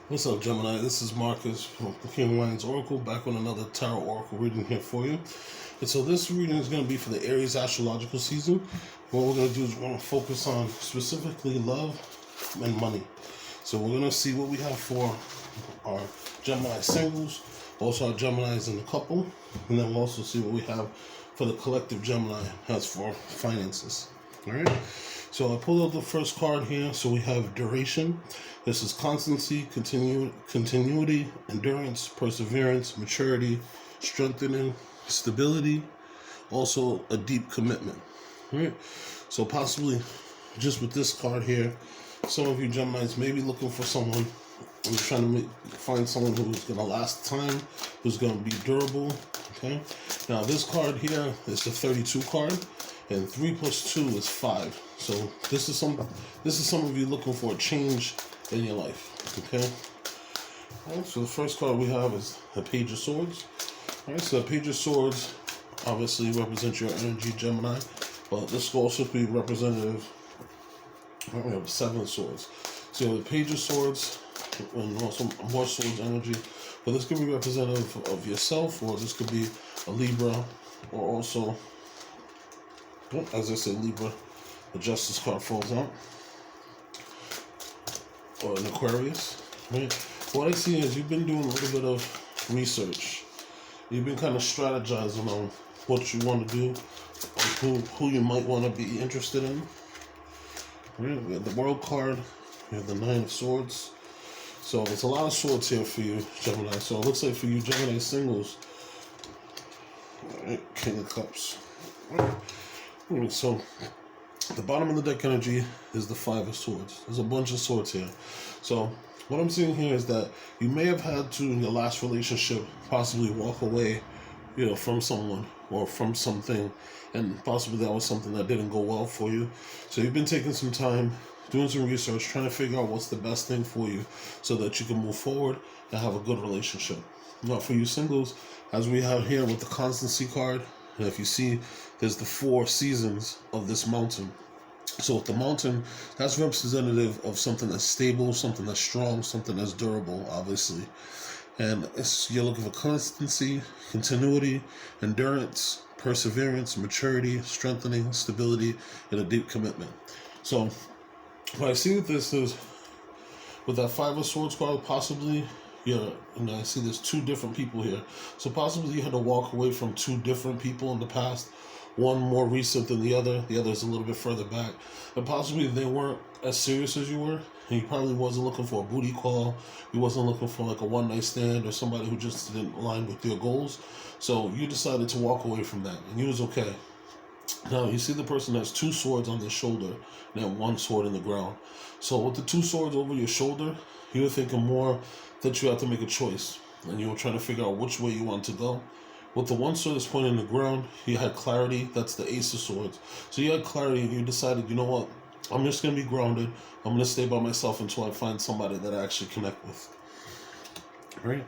What's up, Gemini? This is Marcus from Aries Oracle, back with another Tao Oracle reading here for you. And so this reading is going to be for the Aries Astrological season. What we're going to do is we're going to focus on specifically love and money. So we're going to see what we have for our Gemini singles, also our Geminis in the couple, and then we'll also see what we have for the collective Gemini as for finances. All right. So I pulled out the first card here. So we have duration. This is constancy, continuity, endurance, perseverance, maturity, strengthening, stability, also a deep commitment. All right. So possibly just with this card here, some of you Geminis may be looking for someone who's trying to find someone who's going to last time, who's going to be durable. Okay. Now this card here is the 32 card. And 3 plus 2 is 5. So this is some of you looking for a change in your life. Okay. All right, so the first card we have is a Page of Swords. All right, so the Page of Swords obviously represents your energy, Gemini, but this could also be representative. All right, we have 7 of Swords. So the Page of Swords and also more Swords energy, but this could be representative of yourself, or this could be a Libra, or also, as I said, Libra, the Justice card falls out, or an Aquarius. Right? What I see is you've been doing a little bit of research. You've been kind of strategizing on what you want to do, or who you might want to be interested in. Right? We have the World card. We have the 9 of Swords. So it's a lot of swords here for you, Gemini. So it looks like for you Gemini singles, right, King of Cups. Right. So the bottom of the deck energy is the 5 of Swords. There's a bunch of swords here. So what I'm seeing here is that you may have had to, in your last relationship, possibly walk away, from someone or from something, and possibly that was something that didn't go well for you. So you've been taking some time, doing some research, trying to figure out what's the best thing for you so that you can move forward and have a good relationship. Now for you singles, as we have here with the Constancy card, and if you see, there's the 4 seasons of this mountain. So with the mountain, that's representative of something that's stable, something that's strong, something that's durable, obviously. And you're looking for constancy, continuity, endurance, perseverance, maturity, strengthening, stability, and a deep commitment. So what I see with this is, with that 5 of Swords card, possibly, I see there's 2 different people here. So possibly you had to walk away from 2 different people in the past. One more recent than the other is a little bit further back. And possibly they weren't as serious as you were. And you probably wasn't looking for a booty call. You wasn't looking for like a one-night stand or somebody who just didn't align with your goals. So you decided to walk away from that, and you was okay. Now, you see the person has 2 swords on their shoulder and then 1 sword in the ground. So with the 2 swords over your shoulder, you were thinking more that you have to make a choice, and you were trying to figure out which way you want to go. With the 1 sword that's pointing in the ground, you had clarity. That's the Ace of Swords. So you had clarity, and you decided, you know what? I'm just going to be grounded. I'm going to stay by myself until I find somebody that I actually connect with. All right?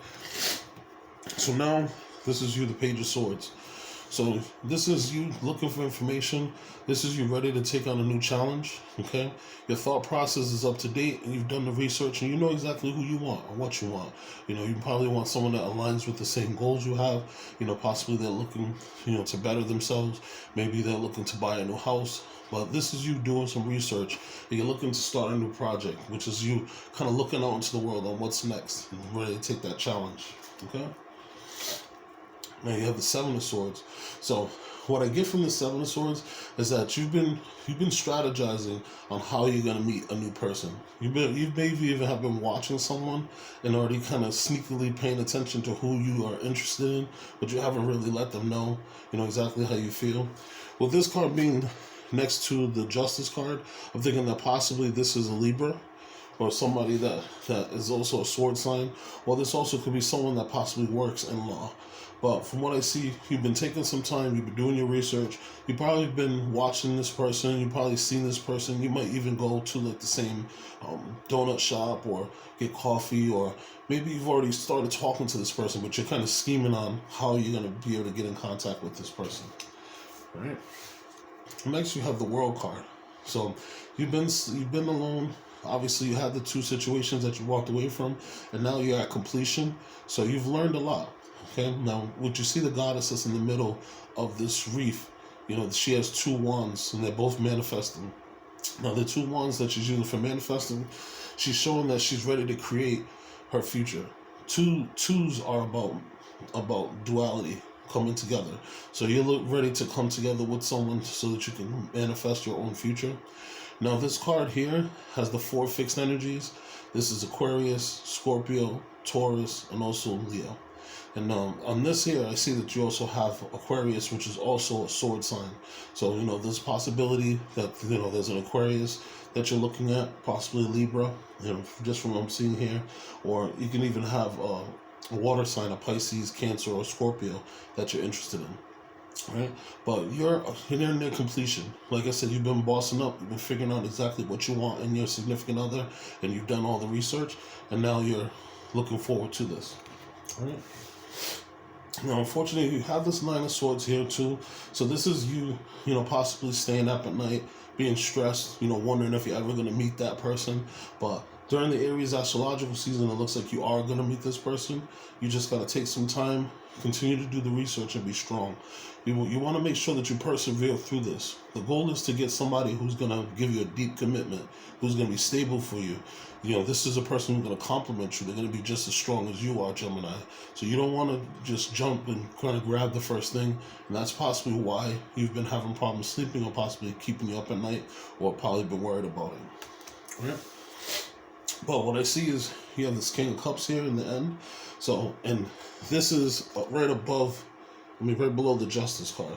So now, this is you, the Page of Swords. So this is you looking for information. This is you ready to take on a new challenge, okay? Your thought process is up to date, and you've done the research, and you know exactly who you want or what you want. You probably want someone that aligns with the same goals you have. Possibly they're looking, to better themselves. Maybe they're looking to buy a new house. But this is you doing some research, and you're looking to start a new project, which is you kind of looking out into the world on what's next and ready to take that challenge, okay? Now you have the 7 of Swords. So what I get from the 7 of Swords is that you've been strategizing on how you're gonna meet a new person. You maybe even have been watching someone and already kind of sneakily paying attention to who you are interested in, but you haven't really let them know, exactly how you feel. With this card being next to the Justice card, I'm thinking that possibly this is a Libra, or somebody that is also a sword sign, or this also could be someone that possibly works in law. But from what I see, you've been taking some time, you've been doing your research, you've probably been watching this person, you've probably seen this person, you might even go to like the same donut shop or get coffee, or maybe you've already started talking to this person, but you're kind of scheming on how you're going to be able to get in contact with this person. All right. Next, you have the World card. So you've been alone, Obviously, you had the 2 situations that you walked away from, and now you're at completion. So you've learned a lot. Okay, now would you see the goddess that's in the middle of this wreath? She has 2 wands, and they're both manifesting. Now, the 2 wands that she's using for manifesting, she's showing that she's ready to create her future. Twos are about duality, coming together. So you're ready to come together with someone so that you can manifest your own future. Now, this card here has the 4 fixed energies. This is Aquarius, Scorpio, Taurus, and also Leo. And on this here, I see that you also have Aquarius, which is also a sword sign. So, there's a possibility that, there's an Aquarius that you're looking at, possibly Libra, just from what I'm seeing here. Or you can even have a water sign, a Pisces, Cancer, or Scorpio that you're interested in. Right? But you're in near completion. Like I said, you've been bossing up. You've been figuring out exactly what you want in your significant other, and you've done all the research, and now you're looking forward to this. All right? Now, unfortunately, you have this 9 of Swords here too. So this is you, possibly staying up at night, being stressed, wondering if you're ever going to meet that person. But during the Aries astrological season, it looks like you are going to meet this person. You just got to take some time, continue to do the research, and be strong. You want to make sure that you persevere through this. The goal is to get somebody who's going to give you a deep commitment, who's going to be stable for you. This is a person who's going to complement you. They're going to be just as strong as you are, Gemini. So you don't want to just jump and kind of grab the first thing. And that's possibly why you've been having problems sleeping, or possibly keeping you up at night, or probably been worried about it. Yeah. But what I see is you have this King of Cups here in the end. So, and this is right above, right below the Justice card.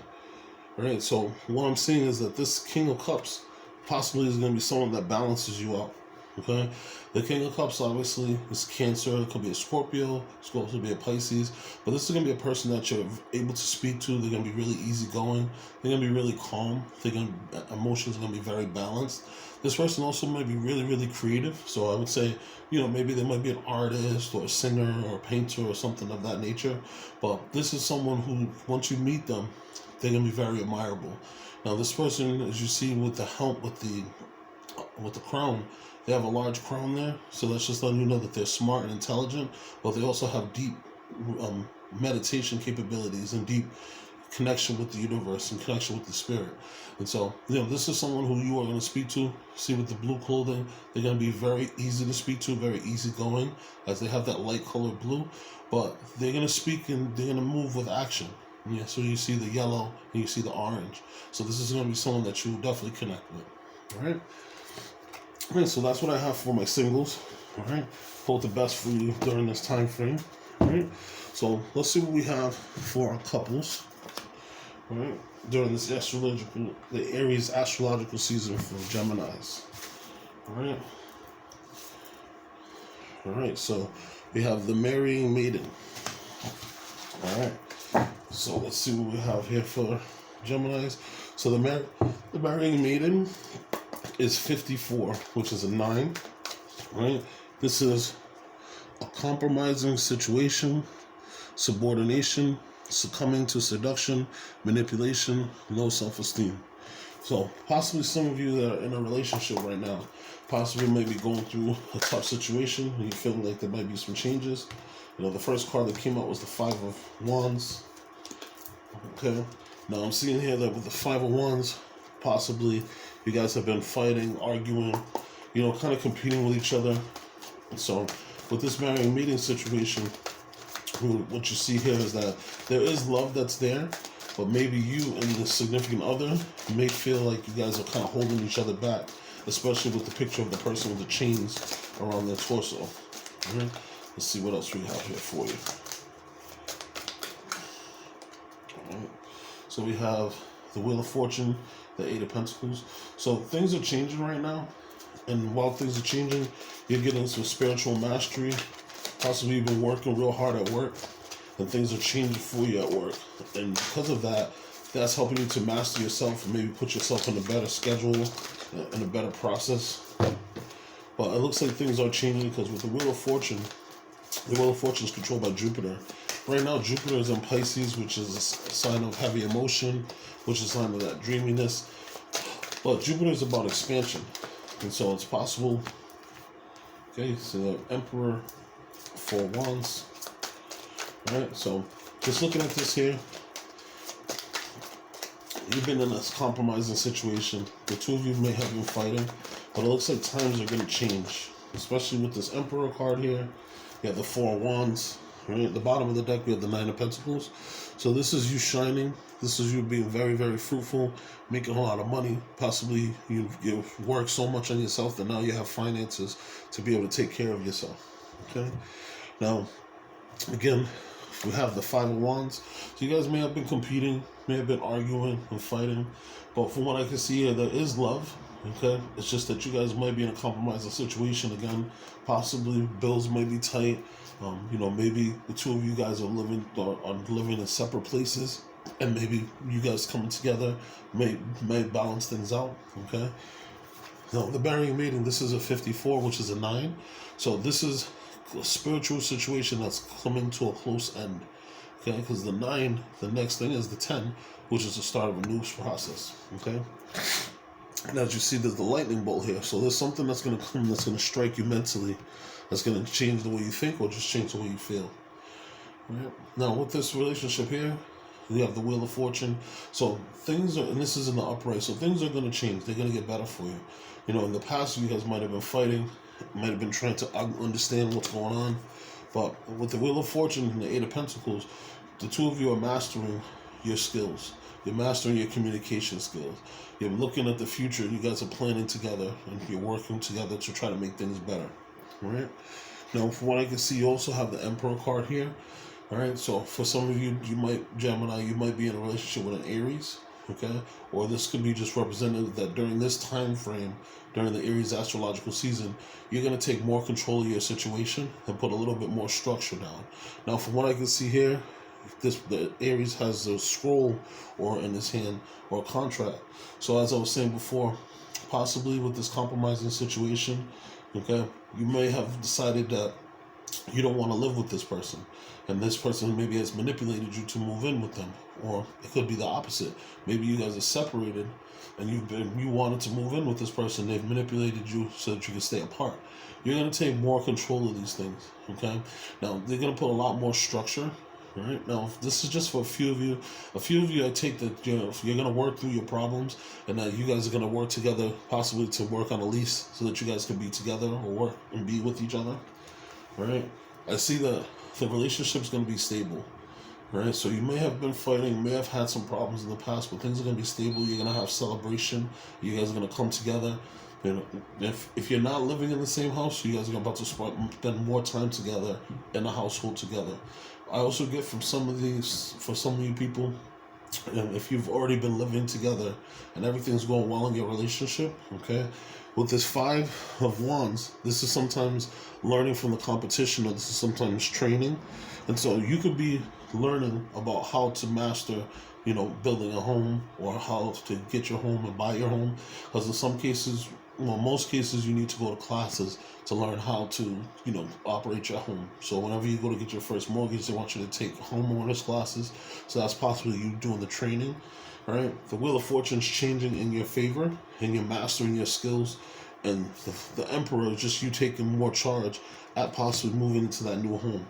Right? So what I'm seeing is that this King of Cups possibly is going to be someone that balances you out. Okay? The King of Cups obviously is Cancer. It could be a Scorpio. It could also be a Pisces. But this is going to be a person that you're able to speak to. They're going to be really easygoing. They're going to be really calm. Emotions are going to be very balanced. This person also might be really, really creative. So I would say, maybe they might be an artist or a singer or a painter or something of that nature. But this is someone who, once you meet them, they're going to be very admirable. Now, this person, as you see with the help, with the crown, they have a large crown there. So that's just letting you know that they're smart and intelligent. But they also have deep meditation capabilities and deep connection with the universe and connection with the spirit. And so, this is someone who you are going to speak to. See, with the blue clothing, they're going to be very easy to speak to, very easygoing, as they have that light colored blue. But they're going to speak and they're going to move with action. Yeah, so you see the yellow and you see the orange. So this is going to be someone that you will definitely connect with. All right. Okay, so that's what I have for my singles. All right. Hope the best for you during this time frame. All right. So let's see what we have for our couples. All right. During this the Aries astrological season for Geminis. All right. All right. So we have the Marrying Maiden. All right. So let's see what we have here for Geminis. So the Marrying Maiden is 54, which is a 9. Right? This is a compromising situation, subordination, succumbing to seduction, manipulation, low self-esteem. So possibly some of you that are in a relationship right now, possibly maybe going through a tough situation and you feel like there might be some changes. The first card that came out was the 5 of Wands. Okay, now I'm seeing here that with the 5 of Wands, possibly you guys have been fighting, arguing, kind of competing with each other. And so with this Marrying Maiden situation, what you see here is that there is love that's there, but maybe you and the significant other may feel like you guys are kind of holding each other back, especially with the picture of the person with the chains around their torso. All right? Let's see what else we have here for you. All right. So we have the Wheel of Fortune, the 8 of Pentacles. So things are changing right now, and while things are changing, you're getting some spiritual mastery. Possibly you've been working real hard at work, and things are changing for you at work. And because of that, that's helping you to master yourself and maybe put yourself on a better schedule and a better process. But it looks like things are changing because with the Wheel of Fortune is controlled by Jupiter. Right now, Jupiter is in Pisces, which is a sign of heavy emotion, which is a sign of that dreaminess. But Jupiter is about expansion. And so it's possible Okay, so the Emperor, 4 Wands. Alright, so just looking at this here, you've been in a compromising situation. The two of you may have been fighting, but it looks like times are going to change, especially with this Emperor card here. You have the 4 Wands. Right at the bottom of the deck, we have the 9 of Pentacles. So this is you shining. This is you being very, very fruitful, making a lot of money. Possibly you've worked so much on yourself that now you have finances to be able to take care of yourself. Okay. Now, again, we have the 5 of Wands. So you guys may have been competing, may have been arguing and fighting, but from what I can see here, there is love. Okay, it's just that you guys might be in a compromising situation again. Possibly bills may be tight. Maybe the two of you guys are living in separate places, and maybe you guys coming together may balance things out. Okay. Now the burying maiden. This is a 54, which is a 9. So this is a spiritual situation that's coming to a close end. Okay, because the 9, the next thing is the 10, which is the start of a new process. Okay. And as you see, there's the lightning bolt here. So there's something that's going to come that's going to strike you mentally, that's going to change the way you think or just change the way you feel. Right? Now, with this relationship here, we have the Wheel of Fortune. So things are, and this is in the upright, so things are going to change. They're going to get better for you. In the past, you guys might have been fighting, might have been trying to understand what's going on. But with the Wheel of Fortune and the 8 of Pentacles, the two of you are mastering your skills. You're mastering your communication skills. You're looking at the future. You guys are planning together, and you're working together to try to make things better. All right. Now, from what I can see, you also have the Emperor card here. All right. So for some of you, Gemini, you might be in a relationship with an Aries. Okay. Or this could be just representative that during this time frame, during the Aries astrological season, you're going to take more control of your situation and put a little bit more structure down. Now, from what I can see here, the Aries has a scroll or in his hand or a contract. So as I was saying before, possibly with this compromising situation, okay, you may have decided that you don't want to live with this person, and this person maybe has manipulated you to move in with them, or it could be the opposite. Maybe you guys are separated and you wanted to move in with this person. They've manipulated you so that you can stay apart. You're going to take more control of these things. Okay, now they're going to put a lot more structure. Right now, this is just for a few of you. A few of you, I take that you're going to work through your problems, and that you guys are going to work together, possibly to work on a lease, so that you guys can be together or work and be with each other. Right? I see that the relationship's going to be stable. Right? So you may have been fighting, may have had some problems in the past, but things are going to be stable. You're going to have celebration. You guys are going to come together. If you're not living in the same house, you guys are about to spend more time together in the household together. I also get from some of you people, and if you've already been living together and everything's going well in your relationship, okay, with this 5 of Wands, this is sometimes learning from the competition, or this is sometimes training. And so you could be learning about how to master, building a home, or how to get your home and buy your home. Because in some cases, most cases, you need to go to classes to learn how to, operate your home. So whenever you go to get your first mortgage, they want you to take homeowners classes. So that's possibly you doing the training. All right. The Wheel of Fortune's changing in your favor, and you're mastering your skills. And the Emperor is just you taking more charge at possibly moving into that new home.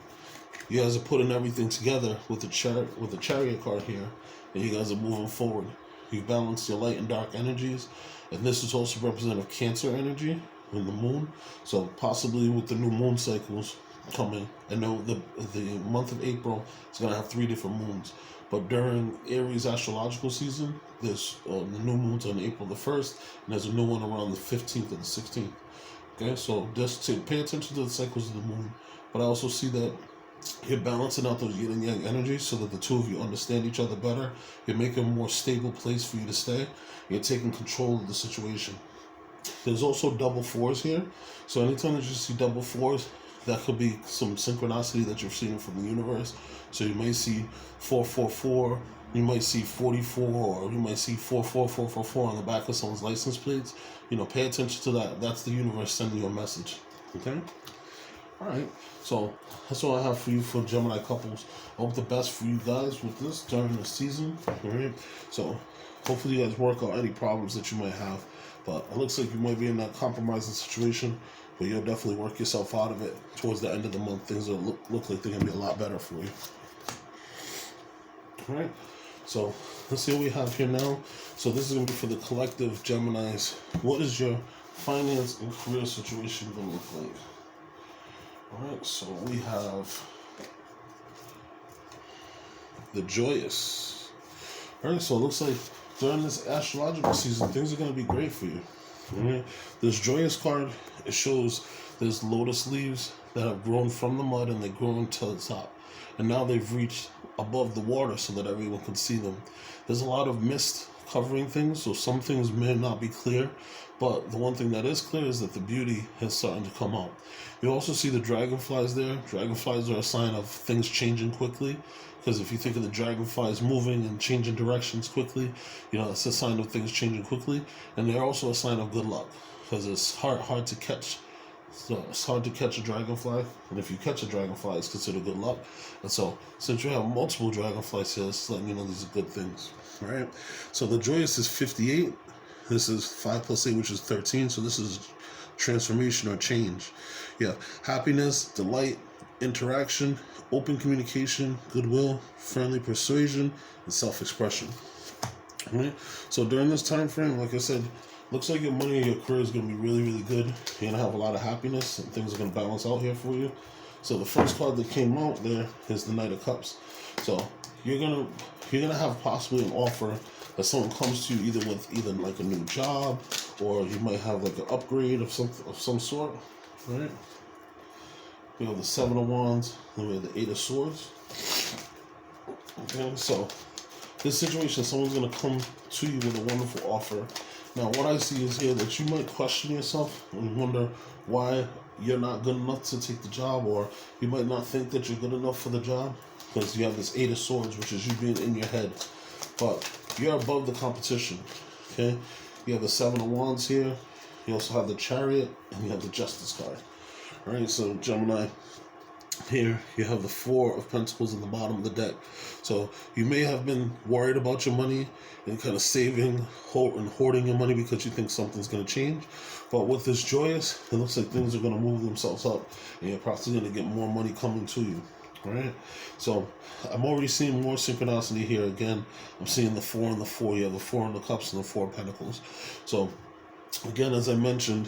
You guys are putting everything together with the Chariot card here, and you guys are moving forward. You've balanced your light and dark energies, and this is also representative of Cancer energy in the moon. So possibly with the new moon cycles coming, I know the month of April is going to have 3 different moons. But during Aries astrological season, there's the new moon's on April the 1st, and there's a new one around the 15th and the 16th. Okay, so just to pay attention to the cycles of the moon. But I also see that you're balancing out those yin and yang energies so that the two of you understand each other better. You're making a more stable place for you to stay. You're taking control of the situation. There's also double 4s here. So anytime that you see double 4s, that could be some synchronicity that you're seeing from the universe. So you may see 444, you might see 44, or you might see 44444 on the back of someone's license plates. Pay attention to that. That's the universe sending you a message. Okay? Alright, so that's all I have for you for Gemini couples. I hope the best for you guys with this during the season. Alright, so hopefully you guys work out any problems that you might have. But it looks like you might be in that compromising situation. but you'll definitely work yourself out of it. Towards the end of the month, things will look like they're going to be a lot better for you. All right, so let's see what we have here now. So this is going to be for the collective Geminis. What is your finance and career situation going to look like? All right, so we have the Joyous. All right, so it looks like during this astrological season, things are going to be great for you. All right, this Joyous card, it shows there's lotus leaves that have grown from the mud and they're growing to the top. And now they've reached above the water so that everyone can see them. There's a lot of mist covering things, so some things may not be clear, but the one thing that is clear is that the beauty is starting to come out. You also see the dragonflies there. Dragonflies are a sign of things changing quickly, because if you think of the dragonflies moving and changing directions quickly, it's a sign of things changing quickly. And they're also a sign of good luck, because it's hard to catch. So it's hard to catch a dragonfly, and if you catch a dragonfly, it's considered good luck. And so, since you have multiple dragonflies here, it's letting you know these are good things. All right. So the Joyous is 58. This is 5 plus 8, which is 13. So this is transformation or change. Yeah, happiness, delight, interaction, open communication, goodwill, friendly persuasion, and self-expression. All right. So during this time frame, like I said, looks like your money and your career is going to be really, really good. You're going to have a lot of happiness, and things are going to balance out here for you. So the first card that came out there is the Knight of Cups. So you're gonna have possibly an offer that someone comes to you either like a new job, or you might have like an upgrade of some sort, right? We have the 7 of Wands, and we have the 8 of Swords. Okay, so this situation, someone's gonna come to you with a wonderful offer. Now, what I see is here that you might question yourself and wonder why you're not good enough to take the job, or you might not think that you're good enough for the job, because you have this 8 of Swords, which is you being in your head. But you're above the competition, okay? You have the 7 of Wands here. You also have the Chariot, and you have the Justice card. All right, so Gemini, here you have the 4 of Pentacles in the bottom of the deck. So you may have been worried about your money and kind of saving and hoarding your money because you think something's going to change. But with this Joyous, it looks like things are going to move themselves up, and you're probably going to get more money coming to you. All right, so I'm already seeing more synchronicity here. Again, I'm seeing the 4 and the 4. You have the 4 of the Cups and the 4 of Pentacles. So again, as I mentioned,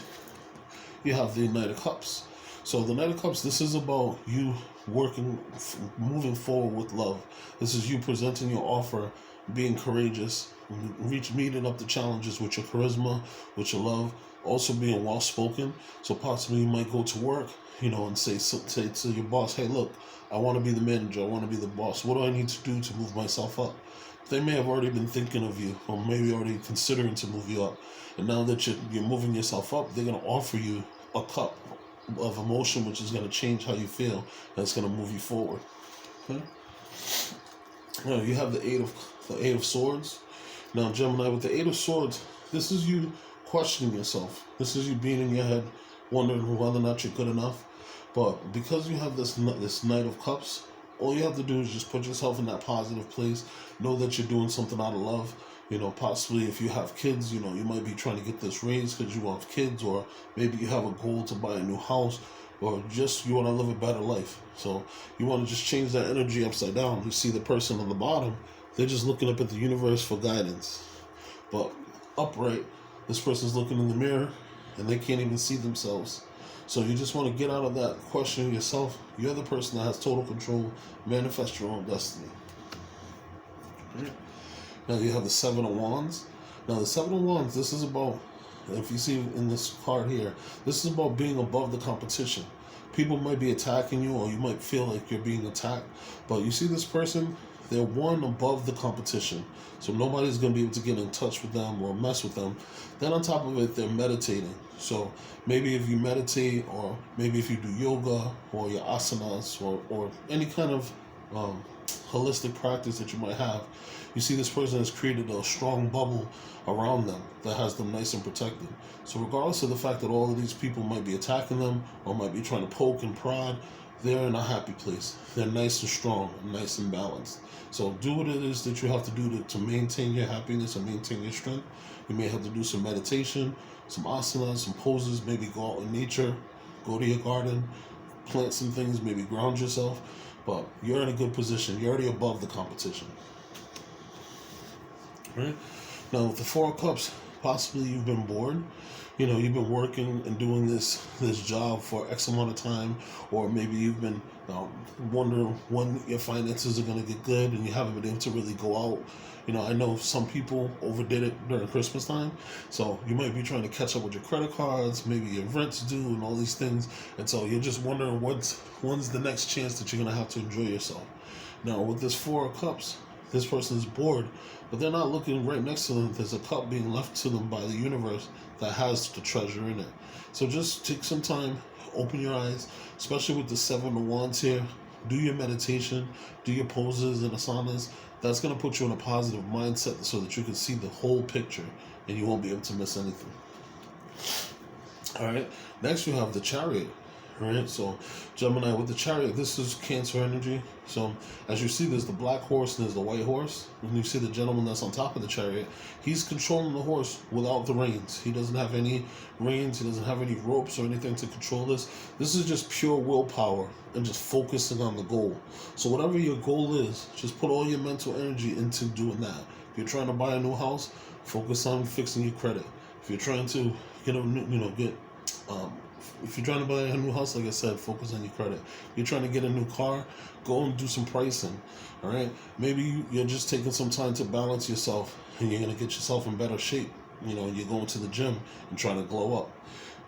you have the Knight of Cups. So the Knight of Cups, this is about you moving forward with love. This is you presenting your offer, being courageous, meeting up the challenges with your charisma, with your love, also being well-spoken. So possibly you might go to work, and say to your boss, hey, look, I want to be the manager, I want to be the boss. What do I need to do to move myself up? They may have already been thinking of you, or maybe already considering to move you up. And now that you're moving yourself up, they're going to offer you a cup of emotion, which is going to change how you feel, and it's going to move you forward. Okay? Now you have the 8 of Swords. Now Gemini, with the 8 of Swords, this is you questioning yourself. This is you being in your head, wondering whether or not you're good enough. But because you have this Knight of Cups, all you have to do is just put yourself in that positive place. Know that you're doing something out of love. Possibly if you have kids, you might be trying to get this raised because you have kids, or maybe you have a goal to buy a new house, or just you want to live a better life. So you want to just change that energy upside down. You see the person on the bottom, they're just looking up at the universe for guidance. But upright, this person's looking in the mirror and they can't even see themselves. So you just want to get out of that questioning yourself. You're the person that has total control. Manifest your own destiny. Right. Now you have the 7 of Wands. Now the 7 of Wands, this is about, if you see in this card here, this is about being above the competition. People might be attacking you, or you might feel like you're being attacked. But you see this person, they're one above the competition. So nobody's going to be able to get in touch with them or mess with them. Then on top of it, they're meditating. So maybe if you meditate, or maybe if you do yoga, or your asanas, or any kind of holistic practice that you might have, you see this person has created a strong bubble around them that has them nice and protected. So regardless of the fact that all of these people might be attacking them or might be trying to poke and prod, they're in a happy place. They're nice and strong, nice and balanced. So do what it is that you have to do to maintain your happiness and maintain your strength. You may have to do some meditation, some asanas, some poses, maybe go out in nature, Go to your garden, plant some things, maybe ground yourself. But you're in a good position. You're already above the competition. Right? Now, with the Four of Cups, possibly you've been bored. You've been working and doing this job for X amount of time, or maybe you've been wondering when your finances are going to get good and you haven't been able to really go out. I know some people overdid it during Christmas time, so you might be trying to catch up with your credit cards, maybe your rent's due and all these things, and so you're just wondering when's the next chance that you're going to have to enjoy yourself. Now, with this Four of Cups, this person is bored, but they're not looking right next to them. There's a cup being left to them by the universe that has the treasure in it. So just take some time, open your eyes, especially with the Seven of Wands here. Do your meditation, do your poses and asanas. That's going to put you in a positive mindset so that you can see the whole picture and you won't be able to miss anything. All right, next you have the Chariot. Right, so Gemini with the Chariot, this is Cancer energy. So as you see, there's the black horse and there's the white horse. When you see the gentleman that's on top of the Chariot, he's controlling the horse without the reins. He doesn't have any reins, he doesn't have any ropes or anything to control this. This is just pure willpower and just focusing on the goal. So whatever your goal is, just put all your mental energy into doing that. If you're trying to buy a new house, focus on fixing your credit. If you're trying to get if you're trying to buy a new house, like I said, focus on your credit. You're trying to get a new car, go and do some pricing. All right, maybe you're just taking some time to balance yourself, and you're gonna get yourself in better shape. You're going to the gym and trying to glow up.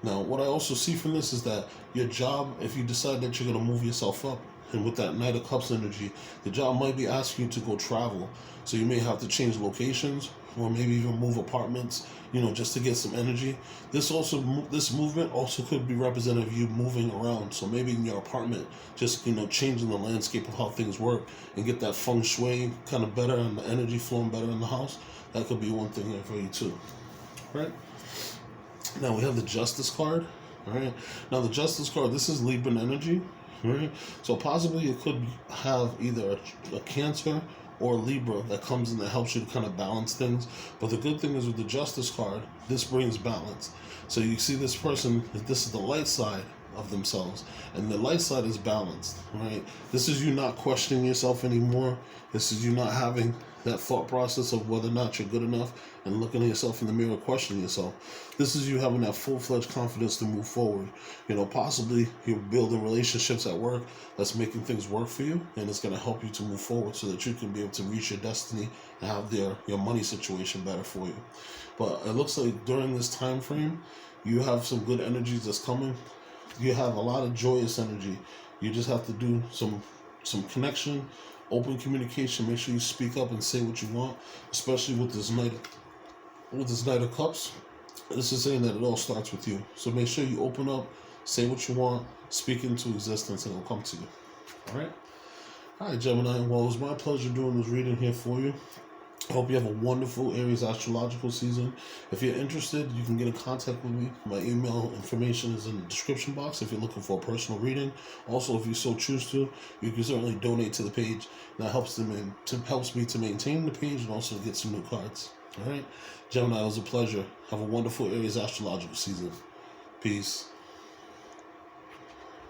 Now, what I also see from this is that your job, if you decide that you're gonna move yourself up, and with that Knight of Cups energy, the job might be asking you to go travel. So you may have to change locations, or maybe even move apartments, just to get some energy. This movement also could be representative of you moving around. So maybe in your apartment, just, changing the landscape of how things work and get that feng shui kind of better and the energy flowing better in the house. That could be one thing there for you too. Right? Now we have the Justice card. All right. Now the Justice card, this is Libran energy. Right? So possibly it could have either a Cancer or Libra that comes in that helps you to kind of balance things. But the good thing is with the Justice card, this brings balance. So you see this person, this is the light side of themselves, and the light side is balanced, right? This is you not questioning yourself anymore. This is you not having that thought process of whether or not you're good enough and looking at yourself in the mirror, questioning yourself. This is you having that full-fledged confidence to move forward. Possibly you're building relationships at work that's making things work for you, and it's going to help you to move forward so that you can be able to reach your destiny and have your money situation better for you. But it looks like during this time frame, you have some good energies that's coming. You have a lot of joyous energy. You just have to do some connection, open communication. Make sure you speak up and say what you want, especially with this Knight of Cups. This is saying that it all starts with you. So make sure you open up, say what you want, speak into existence, and it'll come to you. All right? All right, Gemini. Well, it was my pleasure doing this reading here for you. I hope you have a wonderful Aries Astrological season. If you're interested, you can get in contact with me. My email information is in the description box if you're looking for a personal reading. Also, if you so choose to, you can certainly donate to the page. That helps me to maintain the page and also get some new cards. All right? Gemini, it was a pleasure. Have a wonderful Aries Astrological season. Peace.